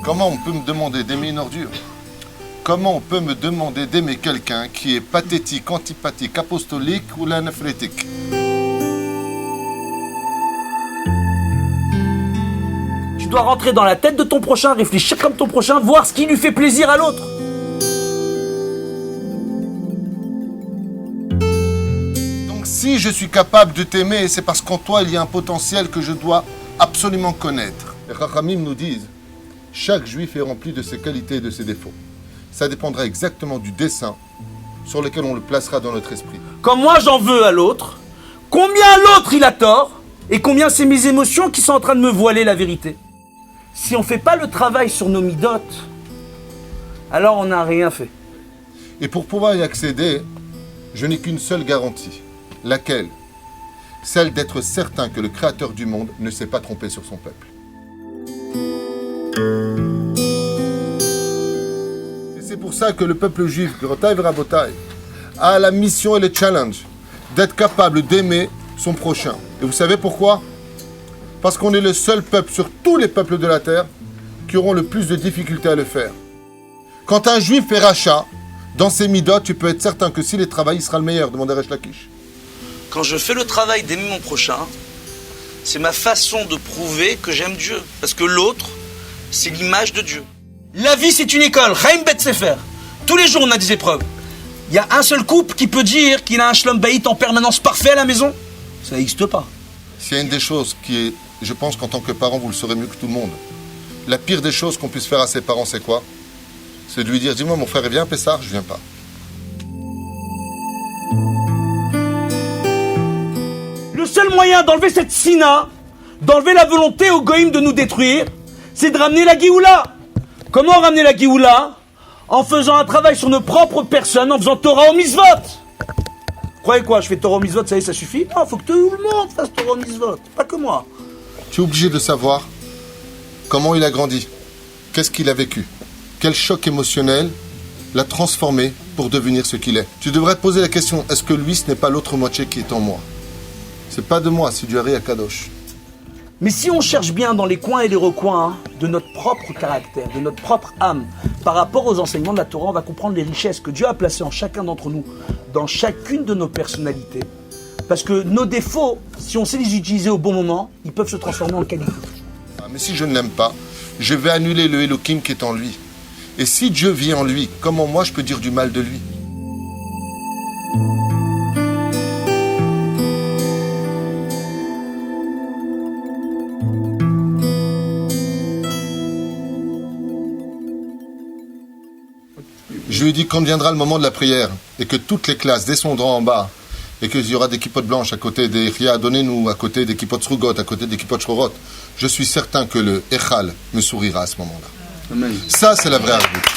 Comment on peut me demander d'aimer une ordure? Comment on peut me demander d'aimer quelqu'un qui est pathétique, antipathique, apostolique ou néphrétique? Tu dois rentrer dans la tête de ton prochain, réfléchir comme ton prochain, voir ce qui lui fait plaisir à l'autre. Donc si je suis capable de t'aimer, c'est parce qu'en toi il y a un potentiel que je dois absolument connaître. Les Chachamim nous disent, chaque juif est rempli de ses qualités et de ses défauts. Ça dépendra exactement du dessein sur lequel on le placera dans notre esprit. Comme moi j'en veux à l'autre, combien l'autre il a tort, et combien c'est mes émotions qui sont en train de me voiler la vérité. Si on ne fait pas le travail sur nos midotes, alors on n'a rien fait. Et pour pouvoir y accéder, je n'ai qu'une seule garantie. Laquelle? Celle d'être certain que le Créateur du monde ne s'est pas trompé sur son peuple. Et c'est pour ça que le peuple juif, Grotaï Verabotaï, a la mission et le challenge d'être capable d'aimer son prochain. Et vous savez pourquoi? Parce qu'on est le seul peuple sur tous les peuples de la terre qui auront le plus de difficultés à le faire. Quand un juif fait rachat, dans ses midotes, tu peux être certain que s'il est travaillé, il sera le meilleur, demandait Resh Lakish. Quand je fais le travail d'aimer mon prochain, c'est ma façon de prouver que j'aime Dieu. Parce que l'autre, c'est l'image de Dieu. La vie, c'est une école. Chaim Bet Sefer. Tous les jours, on a des épreuves. Il y a un seul couple qui peut dire qu'il a un shlom bayit en permanence parfait à la maison. Ça n'existe pas. S'il y a une des choses qui est, je pense qu'en tant que parent, vous le saurez mieux que tout le monde, la pire des choses qu'on puisse faire à ses parents, c'est quoi? C'est de lui dire, dis-moi, mon frère, il vient à Pessah, je viens pas. Le seul moyen d'enlever cette sina, d'enlever la volonté au goïm de nous détruire, c'est de ramener la Géoula. Comment ramener la Géoula? En faisant un travail sur nos propres personnes, en faisant Torah au mitzvot. Croyez quoi, je fais Torah au mitzvot, ça y est, ça suffit? Non, il faut que tout le monde fasse Torah au mitzvot, pas que moi. Tu es obligé de savoir comment il a grandi, qu'est-ce qu'il a vécu, quel choc émotionnel l'a transformé pour devenir ce qu'il est. Tu devrais te poser la question, est-ce que lui, ce n'est pas l'autre moitié qui est en moi? C'est pas de moi, c'est du Ari Akadosh. Mais si on cherche bien dans les coins et les recoins de notre propre caractère, de notre propre âme, par rapport aux enseignements de la Torah, on va comprendre les richesses que Dieu a placées en chacun d'entre nous, dans chacune de nos personnalités. Parce que nos défauts, si on sait les utiliser au bon moment, ils peuvent se transformer en qualité. Mais si je ne l'aime pas, je vais annuler le Elohim qui est en lui. Et si Dieu vit en lui, comment moi je peux dire du mal de lui? Je lui ai dit quand viendra le moment de la prière et que toutes les classes descendront en bas et qu'il y aura des kippotes blanches à côté des Ria, donnez-nous à côté des kippotes Srugot, à côté des kippotes Shorot, je suis certain que le Echal me sourira à ce moment-là. Amen. Ça, c'est la vraie arbitre.